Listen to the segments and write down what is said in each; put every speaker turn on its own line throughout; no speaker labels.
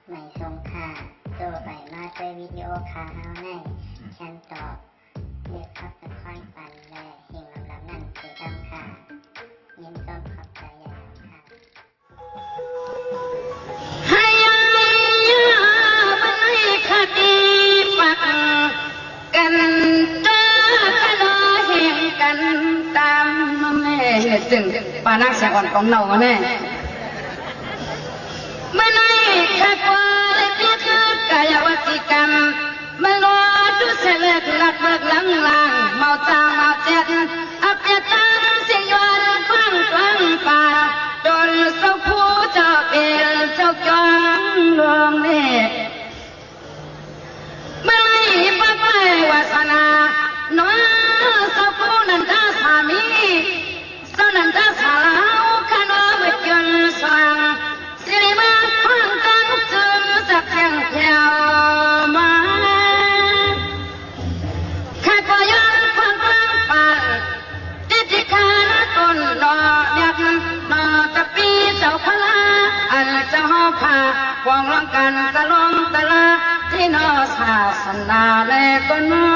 ไม่ทรงค่าตัวใบมาด้วยวิดีโอคาเฮาในฉันตอบเลือกขับเป็นค่อยปันและเฮงลำนั่นคือดำค่ะยินต้นขอบใจอย่างค่ะ
ให้ยามันให้คดีปักกันตาคลอเห็นกันตามแม่จึงปานักเสียงอ่อนของเราแม่เมื่อไหร่ข้ากว่าเลยเพียงกายวจิกรรมมันรอดูเสล็ดหลักเบิกหลังลางเมาจางเมาเจ็ดอับเปียตังเสียงยวนคว้างกลางป่าโดนเศร้าผู้เจ้าเปลี่ยนเจ้าจองดวงเล่เมื่อไหร่ปักไปวาสนาน้อยเศร้าผู้นั้นได้สามีเศร้านั้นได้สาวข้าน้อยไม่จนสว่างสิริมาคว้างตั้งจนสักแห่งแถวมาข้าก็ย้อนคว้างกลางป่าติดที่ขาต้นดอกยักษ์นอตะปีเจ้าพลาอันเจ้าผ้าพวงร้องกันตะลงตะลาที่นอศาสนาแลก็นอ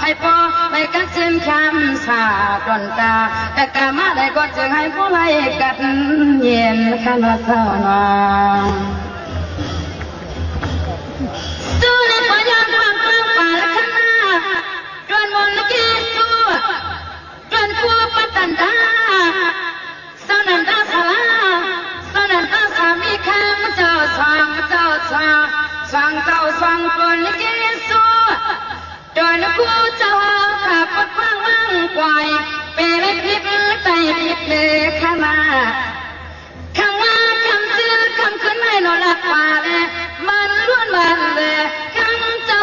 ให้พ่อไปกัดเส้นคำสาดนตาแต่กามาได้ก็จึงให้ผู้ไล่กัดเย็นข้าน้อเท่านาสู้ในพยานความกลางป่าและข้างหน้าจวนมนต์กี้สู้จวนคู่ปัตตันดาสนันดาสลาสนันดาสามีข้ามเจ้าสางเจ้าสางสางเจ้าสางคนกี้สู้จวนคู่เจ้าขับปัดฟังวังควายเปรย์พิษไตพิษเลยข้ามาคำว่าคำชื่อคำขึ้นให้นอนหลับป่าเลยมันล้วนมันเลยคำเจ้า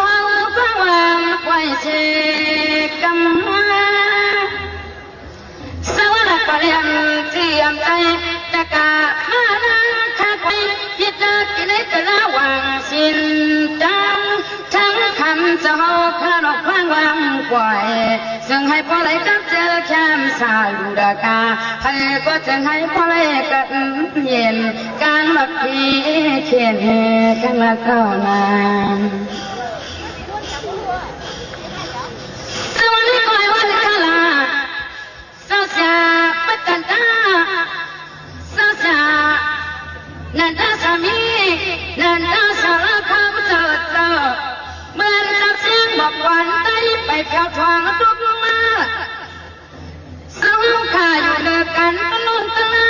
ฟังวังควายเชกำมาสวัสดิ์ปริยันเจียมใจตะกามานาข้าไปพิจารณาตะละวางสินจังทั้งคำเจ้าพระนกฟังวังควายซึ่งให้พอไหลจับเจอแคมสาลูดากาให้ก็จึงให้พอไหลกันเย็นการหลับที่เขียนกันละเท่านานสวัสดีคอยวันข้าลาสาวสาปัตตันตาสาวสานันตาสามีนันตาสารคามเจิดเจ้าเมื่อรับเสียงบอกวันไตไปแผ่วทองทุกมาสาวข้าอยู่เลิกกันตลอดตลา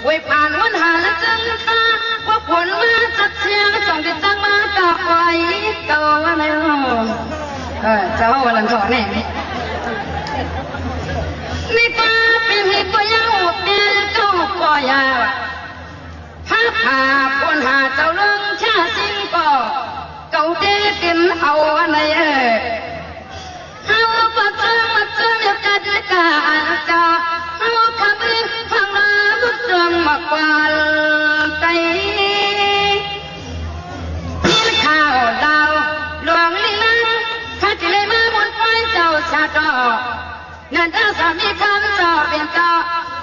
คุยผ่านวันหาและจังตาพวกผลมาจัดเสียงส่งติดตั้งมากับไว้เก่าอะไรเจ้าวันหลังถอดแน่นี่ป้าเป็นเหตุก็ยาวเป็นเจ้าก็ยาวหาผ่าปนหาเจ้าเรื่องชาสิงก็เก่าเด็ดกินเอาอะไรเฮาปัจจัยมาเจอเดียวกันในกาเจ้าเฮาขับเรือฟังมาบุตรมากกว่าใจยินข่าวดาวหลวงลีลังข้าจะเลยมาบนไฟเจ้าชาดอกนันทสามีคำเจ้าเป็นเจ้า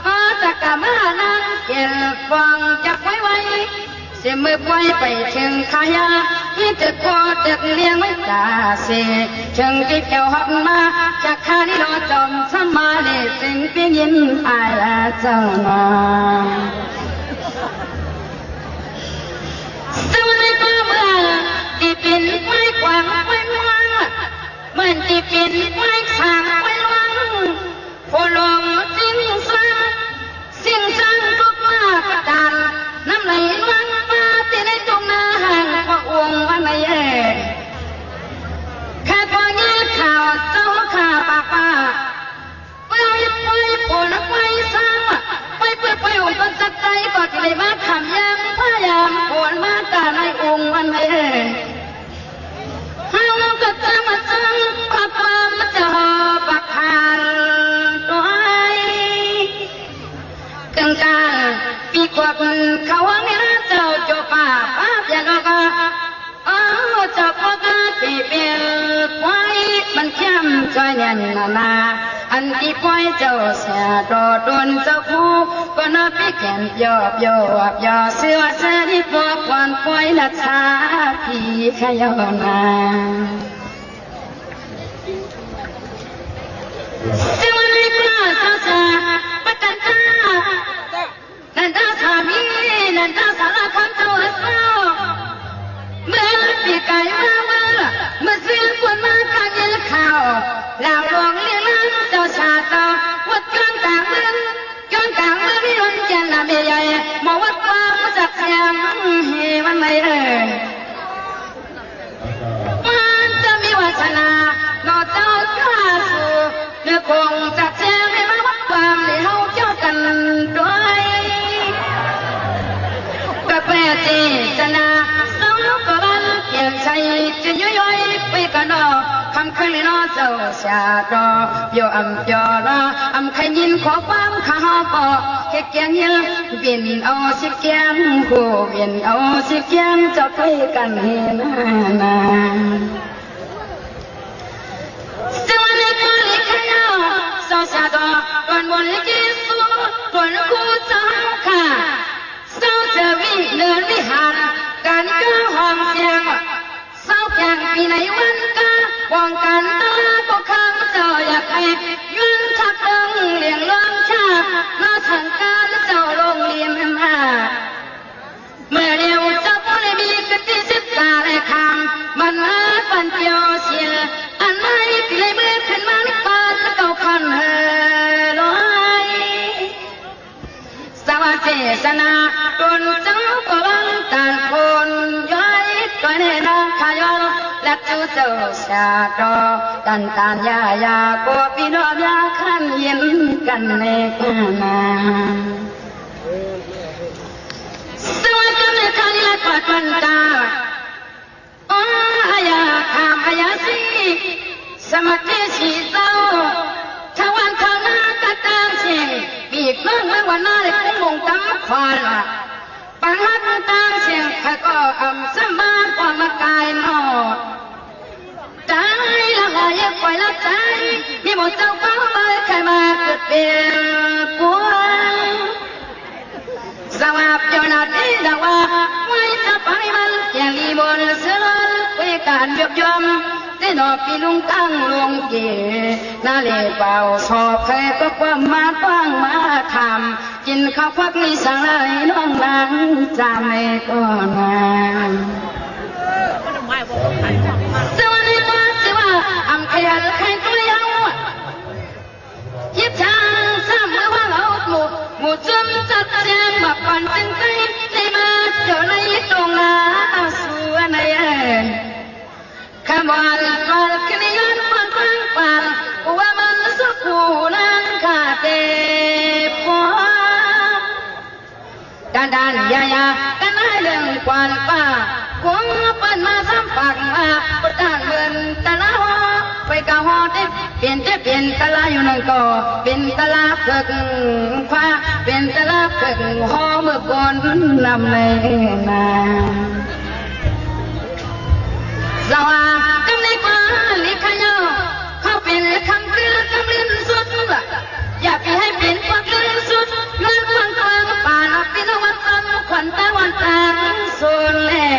พอจะกำมานั่งเกี่ยวฟังจับไว้ไว้เสียมือปล่อยไปถึงขายาที่จะพอจะเลี้ยงไว้จ่าเสียถึงที่เกี่ยวหักมาจากข้านี่รอจอมสมาเลยสิ่งที่ยินอายละเจ้ามาสวัสดีป้าเมื่อที่เป็นไม้กวางไม้มวงเหมือนที่เป็นไม้สางไม้ลวงผู้ลงสิ่งสร้างทุกมากระดานน้ำไหลล้างป้าที่ในตรงหน้าห่างพระองค์วันไหนแค่พอเงี้ยข่าวเจ้าข่าป้าไปผลไปสร้างไปอุ่นก็จัดใจก็จะได้มาทำยามพยายามผลมาตาในองค์วันไหนเฮาก็จะมาจังพระความจะหอบปักหันด้วยกังกาปีกว่าเขาว่าเงี้ยเจ้าโจป้าป้าเปียนกาเจ้าพ่อกาตีเปียไว้มันเข้มใจเย็นนา อันที่ปล่อยเจ้าเสียรอดวนเจ้าผู้ก็นับไปแก่นยอบยอบยอเสือเสียที่พอก่อนปล่อยนัดชาพี่ขยอนาเจ้าในกล้าสาสาปัตตานันทาสามีนันทาสารคำเจ้าเศร้าเมื่อปีกายมาเมื่อเสียงฝนมาข้างยินข่าวลาวลวงเลี้ยงล้านเจ้าชาต่อวัดย้อนต่างเมืองวิรุณเจนนาเบียใหญ่มาวัดความจักเสียงเฮวันไหนมันจะมีวาสนานอเจ้ากล้าสู่เนื้อคงจักเสียงให้มาวัดความในเฮาเจ้ากันด้วยกาแฟเจตนาสองลูกกบันเพียงใจจะย้อยไปกันนอคำคืนนอเจ้าชาดอโยอำยอละอำใครยินขอความข้าปอแค่เกียงยิลบินเอาสิเกียงผู้บินเอาสิเกียงจะไปกันเฮนาสวัสดีค่ะลิขยาสาวชาดอตอนบนลิขิตสูตอนคู่เจ้าค่ะเศร้าเจอวิเดินวิหารการก้าวห้องเสียงเศร้าแข่งปีในวันกาว่องกันตาปกข้างเจ้าอยากให้ยืนชักเดิงเลี้ยงล้องชามาสั่งการเจ้าลงเรียนมาเมื่อเดียวเจ้าผู้ได้มีกติศึกษาและคำมันหาปันเดียวเสียอันไม่ที่เลยเมื่อขึ้นมาในป่าเก่าคันเฮลอยสวัสดีสนาตนเจ้าก็บังตาคนย้อยตัวในนางขยอนและจูเจ้าชาดอตันตานยายาโกปีนอยาขันเย็นกันในกนาสวัสดีในคาลิลักปัดปันตาอ๋ออายาขามอายาสีสมัติสีเจ้าชาวันชาวนาตะตามเสียงบีบเมื่อวันนาเลยคงตั้งควานปังหักตามเสียงข้าก็อำสมบัติความกายนอใจละหายปล่อยละใจมีหมดเจ้าเป้าไปใครมาเกิดเป็นปวงสวัสดีนาทีดาว่าไว้จะไปมันอย่างรีบนเสือไปการยบยอมได้ดอกปีลุงตั้งลงเกนาเลเป่าสอบแพ้ก็ความมาตั้งมาทำกินข้าวพักมีสังเลยน้องนางจำไม่ก็นานสวัสดีว่าสิว่าอำขยันใครก็ไม่เอายิบช้างซ้ำเมื่อว่าเราหมู่จนจัดแจงมาปั่นเป็นใจในมาเจ้าในตรงนาสู่ในขบวนกอดขึ้นย้อนฟังฟังว่ามันสุขหูนังขาเตปด้านยายากันให้เรื่องกวนป้าคงปันมาซ้ำปากมาปดานเมือนตะลาไปกะฮอเด็เปลี่ยนตะลาอยู่นั่นก็เป็นตะลาเกิกคว้าเป็นตะลาเกิกหอเมื่อก่อนนำในนาสวากำในฟ้าลิขยาเขาเป็นคำเกลือกำลิ้นสุดอย่าไปให้เป็นความเกลือสุดเงินฟังกลางป่านเป็นวันตอนขวัญตาวันตาส่วนแหล่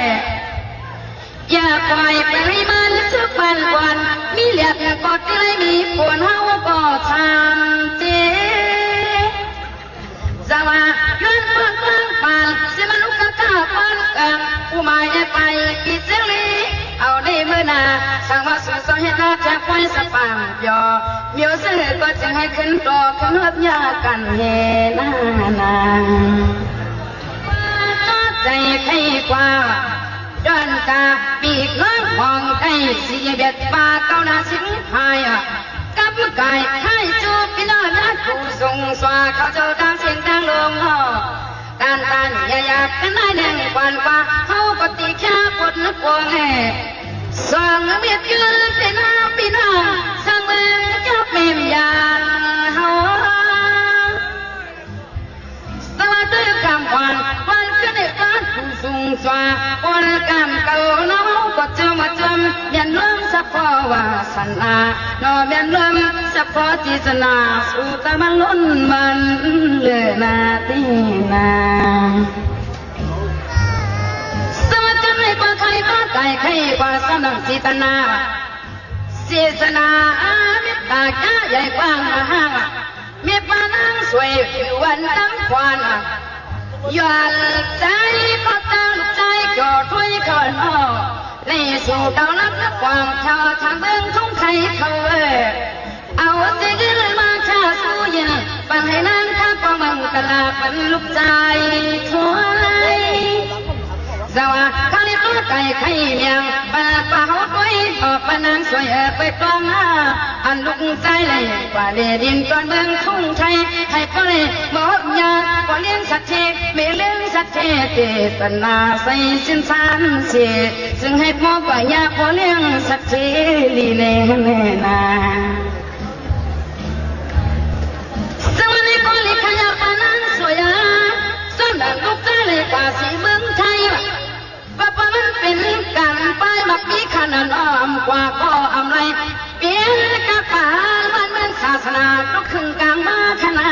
อย่าปล่อยไปให้มันสักวันวันมีเหลียดกอดที่ไรมีปวดเฮาก็ทำเจสวาเงินฟังกลางป่านเสียมันลุกกะปันกันผู้หมายไปกิจลีเอาได้เมื่อนาสั่งว่าสุดสองเห็นหน้าแทบไว้สปางยอเมียวเสือก็จึงให้ขึ้นต่อขึ้นรับยากันเฮนาใจใครกว่าย้อนตาปีกน้องห้องใจสีเบ็ดปาเก้าหน้าสิงหายกับกายให้จูบพี่น้องนักผู้ทรงสวาเขาเจ้าดังเสียงดังลงตันอยากกันได้แดงกว่าเขาก็ตีแค่ปวดนึกวงสองเมียเกินเป็นน้ำปีน้ำสังเมืองเจ้าเป็นยาเฮาสวัสดีคำวันขึ้นในฟ้าผู้สูงสว่าวันกำเก่าน้องก็ จมจมเมียนลมสัพพวาสนานอเมียนลมสัพพจิตนาสุตมันล้นมันเลนาตีนาสวัสดีกว่าใครก็ไก่ใครกว่าสนังจิตนาเสียสนาเมตตาจ้าใหญ่กว้างมหามีปานังสวยผิววันตั้งควันยวนใจพอตั้งใจก่อถ้วยก่อนอ้อในสู่ดาวนับนับความชาวทางเมืองทุ่งไทยเขาเอาใจยืนมาชาสู้ยินปังให้นางข้าปมังกลาเป็นลูกใจช่วยสวัสดีข้าเรียกตัวไก่ไข่เมียงปลาปลาหัวก้อยออกปานางสวยไปกลางหน้าอันลูกใจเลยกว่าเดียดินก่อนเมืองทุ่งไทยให้พ่อเลยบอกยาก่อนเลี้ยงสัตว์เทไม่เลี้ยงสัตว์เทเจตนาใส่ชิ้นสานเสียจึงให้พ่อกว่ายาพอเลี้ยงสัตว์เทลีเล่แน่นาสวัสดีคนเล็กขยับปานางสวยส้นดังลูกใจเลยกว่าสีเมืองไทยว่าปมันเป็นการไปบักมีขนาดอ้อมกว่าก็อำไรเปลี่ยนกับป่าบ้านเมืองศาสนาลุกขึ้นกลางมาขนา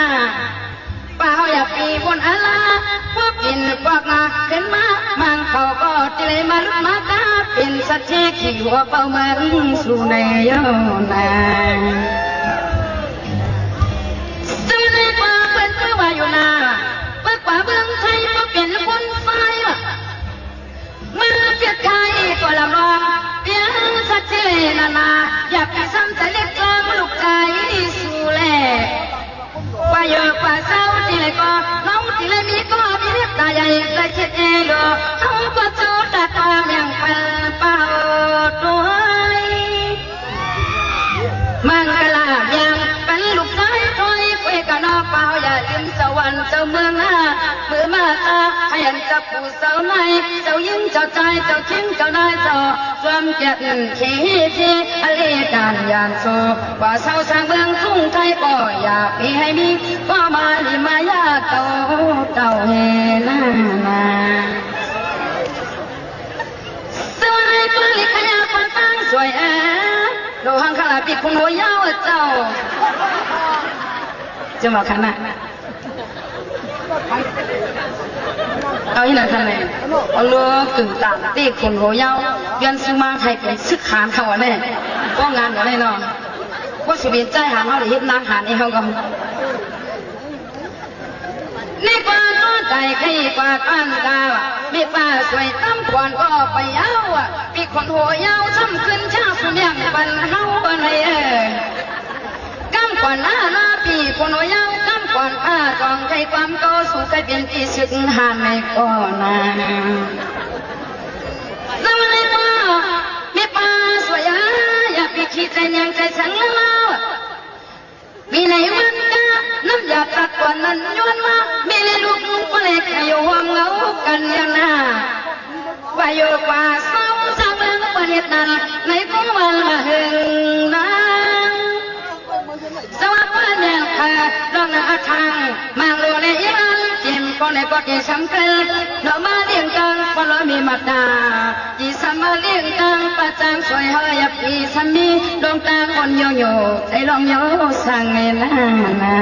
ป่าอย่าปีบนอาลาพวกกินพวกนาขึ้นมามังเขาก็จะเลยมาลุกมากาเป็นสัตว์ที่ขี่หัวเป่าเมืองสู่ในยอนาซึ่งในป่าเป็นเพื่อว่าอยู่นาเมื่อป่าเมืองไทยก็เป็นคนไฟมันเพียรไทยก็ลำลองเพียงสักทีนานาอยากจะซ้ำใจเล็กจอมลูกใจสู่แลว่าเยอะกว่าเศร้าที่ไรก็น้องที่ไรมีก็มีเล็บตาใหญ่ใจเช็ดเอโลเขาก็โจตาตาเมียงเป็นเป่าตัวมันกะลายังเป็นลูกชายคอยคุยกันนอกเปล่าอย่าลืมสวรรค์เจ้าเมืองเมื่อมาตาให้เห็นเจ้าผู้เจ้าในเจ้ายิ่งเจ้าใจเจ้าคิงเจ้านายเจ้าสวมเกียรติขี้ที่อเลการยานโซว่าเศร้าสร้างเมืองทุ่งไทยก็อยากมีให้มีก็มาลิมายาเต่าเฮนานาสวัสดีคนเล็กขยับคนตั้งสวยโลหังขลาปีคุณหัวยาวเจ้าจะมาขนาดเอาที่ไหนขนาดเอาเลือกึ่งต่างตีคุณหัวยาวเวียนซื้อมาใครเป็นซึกขานเขาแน่ก็งานกันแน่นอนว่าสุบินใจหานเขาหรือฮิตนางหานเองเขาก็นี่กว่าตัวใจใครกว่าก้านกามีป้าสวยตั้มควันก็ไปยาวมีคนหัวยาวช้ำขึ้นชาสุเนียงปันเฮาปันให้กำก่อนหน้าปีคนหัวยาวกำก่อนป้าจองใจความโตสู่ใครเป็นที่สึกหานในก่อนนาสวัสดีป้ามีป้าสวยอย่าไปคิดใจยังใจฉันแล้วมีในวันกาน้ำหยาบตัดก่อนนั้นย้อนมามีในลูกมุกเล็กอยู่ห่วงเงากันยังหน้าว่าอยู่กว่าเศร้าจากเมืองประเทศนั้นในพวกวันมาหึงนางสวัสดีเนี่ยค่ะลองหน้าทางมังโลในยันจิมก็ในก็ที่สำคัญเรามาเลี้ยงกันพอเรามีมาตาจีสมาเลี้ยงกันประจางสวยเฮยปีสามีดวงตาคนโยโย่ใจลองโยสั่งเงินนา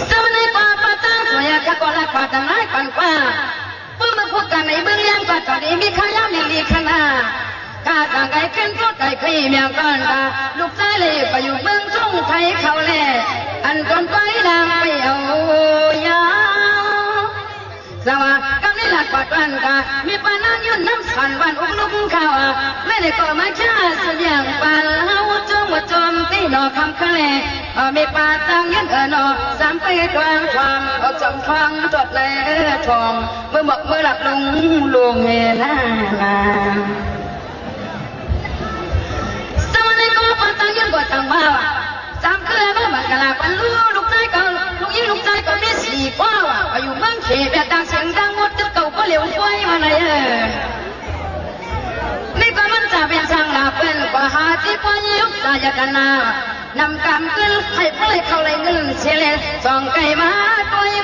สวัสดีป้าประจางสวยข้าก็รักป้าตั้งหลายปันป้าเพื่อมาพบกันในเบื้องเลี้ยงก็ตอนนี้มีข้าวยามีลีขนาข้าต่างไก่ขึ้นก็ไก่ขี้เมียงก่อนตาลูกชายเลยไปอยู่เมืองทุ่งไทยเขาแล่อันก่อนไปนางไปเอายาสวัสดีกับนี่หลักปัดวันกามีปานังยืนน้ำสันวันอุ้งลุกข้าวไม่ได้ก็มาชาเสียงปานเฮาจงมาจมตีนอคำคะเลมีปาตังยืนนอสามปีกลางความออกจำฟังจดเลยทองเมื่อบอกเมื่อหลับลงลวงเฮนาสวัสดีก็ปาตังยืนกว่าตังมาสามเครือเมื่อบังกลาปันลูกใจก็ลูกยิ่งลูกใจก็มีสี่กว่าอยู่เมืองเขตแบบดังเสียงดังหมดจะเก่าก็เหลวไฟมาไหนนี่ก็มันจะเป็นช่างลาเป็นกว่าหาที่พอยุบใจกันนา นำกำขึ้นให้พลอยเขาเลยเงินเสียเลยสองไก่มา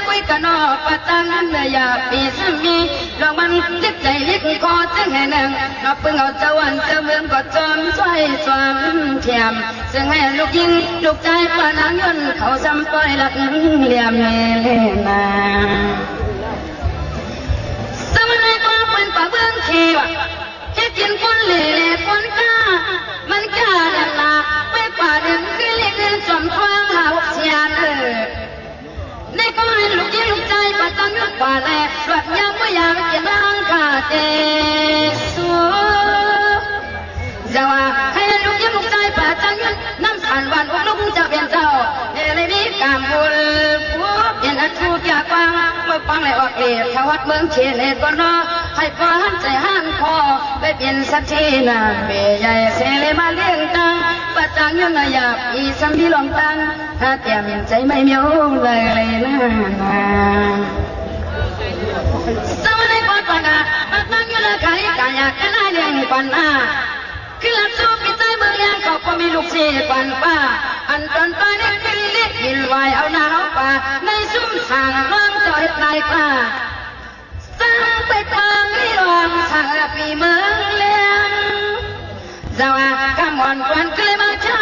คุยกันนอกประตังเนื้อยาปีสมีลองมันยึดใจยึดคอจึงให้หนึ่งนับเพิ่งเอาเจ้าวันเจ้าเมืองก็จอมช่วยจอมเทียมซึ่งให้ลูกยิงลูกใจปานางยนเขาซ้ำปล่อยหลักเหลี่ยมเล่นาสมัยก็เป็นป่าเบื้องเขียวแค่กินคนเล่คนกล้ามันกล้าเดินลาไปป่าเดินขึ้นเล่นจอมควางหาเสียในก็ให้ลูกยิงลูกใจปานางยนป่าแลรวดยามไม่อยากเกี่ยงร่างกาเจสูจะว่าให้ลูกยิ้มลูกใจป่าจังยันน้ำสานวันอกลูกจะเป็นเจ้าเอเลยนี้กามบุญผู้เป็นอันทุกอย่างฟังเมื่อฟังเลยออกเกลียดทวัดเมืองเชียนก็นอให้ฟ้าหันใจห้างคอไปเป็นสักทีนาเบยใหญ่เสเลยมาเลี้ยงตังป่าจังยันอยากอีสัมพีลองตังถ้าเตรียมใจไม่เมียวเลยนะสวัสดีพ่อตาป่าจังยันใครกันอยากกันได้เลี้ยงปันอาคือหลับสูบปิดใจเมืองยางก็มีลูกเสียปันป้าอันตอนตายได้กินเล็กกินไวเอาหน้าเอาป่าในซุ้มสางน้องจอยปลายกล้าสร้างไปทางนี้รองสร้างปีเมืองเลี้ยงเจ้าอาคำอ่อนกวนเคยมาช้า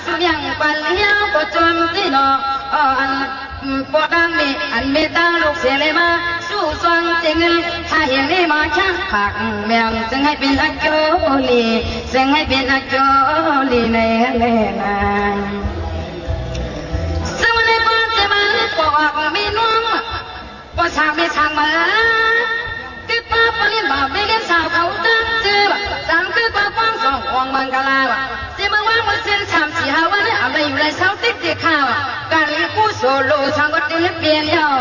สุดยังปันเลี้ยวก็จมที่นออันปอดังมีอันเมตตาลูกเสียเลยมาสู้สวงเจงินถ้าเห็นได้มาช่างผักแมงจึงให้เป็นอักโจลีจึงให้เป็นอักโจลีในเลนาซึ่งในปอนจะมาปอกมีน้องปอสางไม่ช่างมาคือป้าปลินบ่าวไม่เลี้ยงสาวเขาตั้งชื่อสามคือป้าป้องสองควงมังกราวเสียมาว่างมาเส้นชามสี่หาวันนี้อะไรอยู่ในเสาติ๊กติ๊กข้าวการเลี้ยงผู้โซโล่ช่างก็ตีเปลี่ยนยาว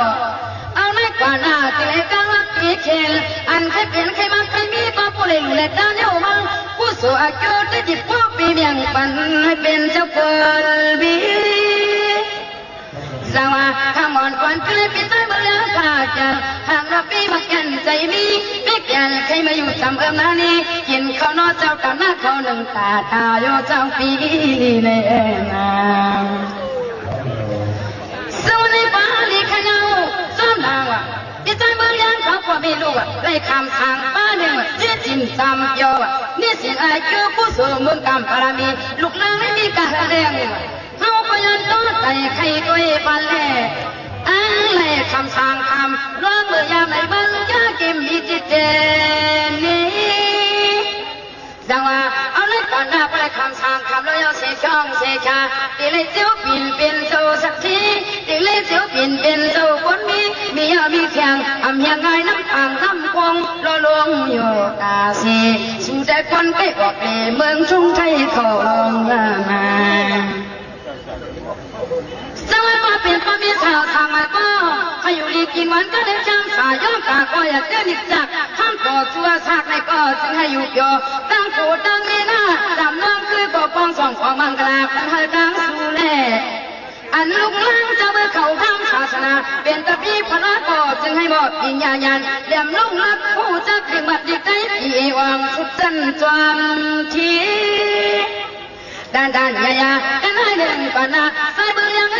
เอาในกว่าหน้าตีเลยกังรักตีเข็นอันใครเปลี่ยนใครมาใครมีป้าผู้เล่นเล่นด้านเย้ามังผู้โซอายุได้จิตพ่อปีเมียงปันให้เป็นเจ้าเกิดบีสว่าข้ามอนก่อนเคยปิดใจเมื่อเลี้ยงขาดจังหากเราปีมาแก่นใจมีไม่แก่นใครมาอยู่จำนานี้กินข้าวนอเจ้ากันหน้าเขาหนึ่งตาตาโยเจ้าปีในนาสู้ในป่าลีขยาวซ้อมนางว่ะปิดใจเมื่อเลี้ยงเขาพอมีลูกได้คำทางป้าหนึ่งเสียจินจำโยนี่สินอายุผู้สูงเมืองกำปารามีลูกนางไม่มีการเลี้ยงเขาก็ยันต้นใจใครด้วยปันแล่อะไรคำทางคำร้องเมื่อยามในบ้านยาเก็บมีจิตเจนี้จังว่าเอาเล็กก่อนหน้าไปคำทางคำแล้วเอาเสียช่องเสียชาตีเลยเสียวปิ่นเป็นโซสักทีตีเลยเสียวปิ่นเป็นโซคนมียามีแข็งอำยังไงน้ำอ่างน้ำคงรอลวงอยู่ตาสีสู่แต่คนไปออกเเมืองชุ่มไทยเขาลงมาสวัสดีเป็นพ่อมีสาวทางมาก็ให้อยู่ดีกินวันก็ได้ช่างสายย่อมกาก็อยากเดินอีกจักห้ามต่อชัวซากในก็จึงให้อยู่ยอตั้งโกตั้งมีหน้าดำน้ำคือปกป้องสองของมังกราพันให้ดังสู้แน่อันลุกล้างจะเมื่อเขาทำศาสนาเป็นตะพีพระก็จึงให้บอกปิญญาญาณเดี่ยมลุ่งลักผู้จักดึงบัดดิกใจที่วางสุดจันจวนทีด้านยากันให้เดินปานาใส่เบื้องยัง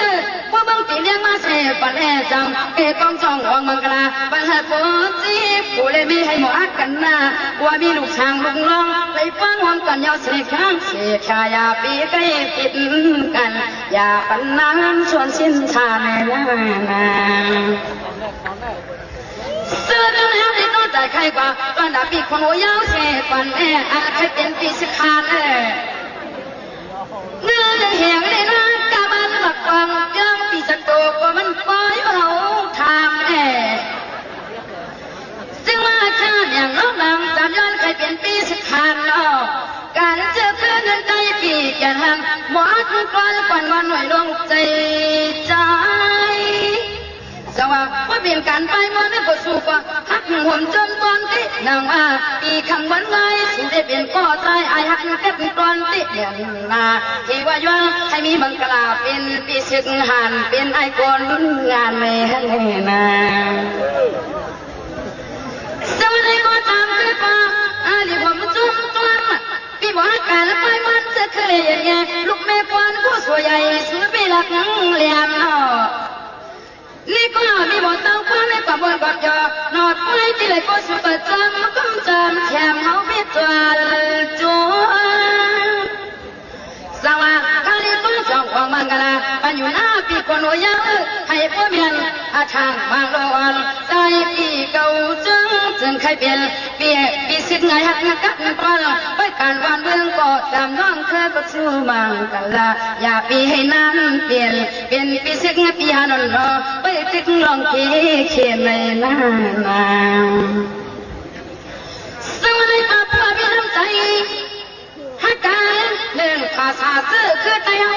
ผู้เบื้องตีเลี้ยงมาเสพปันแห่จังเอกองจ้องออกมังกราปันหาโคจีผู้เลยมีให้หมออักกันหน้าว่ามีลูกช้างลุงร้องไปฟังห้องกันยาวเสกข้างเสกชายาปีใกล้ติดกันอย่าปันน้ำชวนสิ้นชาในนาเสื้อกันแล้วให้น้องใจใครกว่าตอนดับปีคนหัวยาวเสกปันแห่อาจให้เป็นปีสิขาดเนื้อเหี่ยงเลยนะกาบันหลักฟังยังปีสะโตก็มันปล่อยเอาทางจึงมาชาติอย่างน้องนางจำย้อนใครเป็นปีสิขาดเนาะการเจอเพื่อนเงินใจปีแก่ทางหมอทุกวันก่อนวันหน่วยลงใจใจสว่าว่าเปลี่ยนการไปมันไม่ประสูกว่าหักห่วงจนตอนตินางว่าปีคำวันไว้สุดได้เปลี่ยนก็ใจไอหักเก็บตอนติเดียนนาที่ว่าย้อนให้มีบังกลาเป็นปีศึกหันเป็นไอคนงานไม่ให้นาสวัสดีก็ตามคือป่าอาลีผมจุ่มตัวปีบอกการไปมันเจอ คือเลยอย่างเงี้ยลูกแม่กวนผู้สวยใหญ่ซื้อไปหลักเหลี่ยมเอานี่ก็มีบ่เต้าคว้าในกระบวนกอดยอนอดไว้ที่เลยก็สุดประจำก้มจำแถมเฮาพิจารจวนสว่างคาลิต้นสองของมังกรปัญญาหน้าปีคนหัวยาวให้พ่อเมียนอาช่างบางโลนใจปีเก่าจึงใครเปลี่ยนเปียปีสิทธิ์ไงหักกันปอนไปการวันเมืองก็ตามน้องเคยก็สู้มังกรอย่าปีให้นั้นเปลี่ยนปีสิทธิ์ปีหานนรอไปติดลองเขียนในหน้านางสวัสดีป้าพ่อพี่น้ำใจฮักกันเรื่องภาษาซื่อคือไตเฮา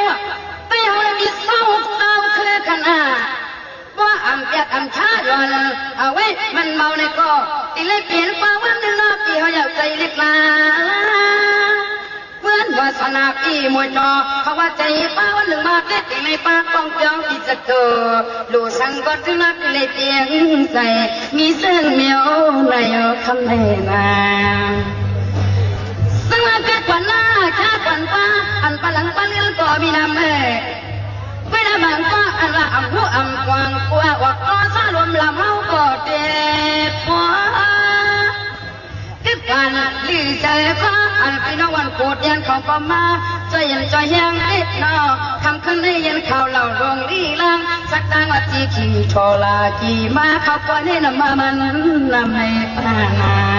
มีเศร้าคือขนาดว่าอำเปียกอำชาดวนเอาไว้มันเมาในก็ตีเลยเปลี่ยนฟ้าวันหนึ่งนาปีเขาอยากใจเล็กลาเพื่อนวาสนาปีมวยจอเขาว่าใจฟ้าวันหนึ่งมาเด็กในปากกองจองปีจะเกิดดูสังก็ถึงนักเลยเตียงใส่มีเส้นเมียวในคำในนาสังมาเกิดวันหน้าชาติวันฟ้าอันปะหลังปะเลี้ยงก็มีน้ำเอ่เวลาบางก็อันละอัมผู้อัมกวางกลัวว่าก็สารวมลำเฮาก็เจ็บปวดติดกันลือใจฟ้าอันพี่น้องวันโกดยันเขาก็มาใจเย็นใจแห้งนิดนอคำขึ้นได้ยันเขาเหล่าดวงลีลังสักตังว่าจีขี่โชลาจีมาเขาก็ให้นำมามันนำให้ปานา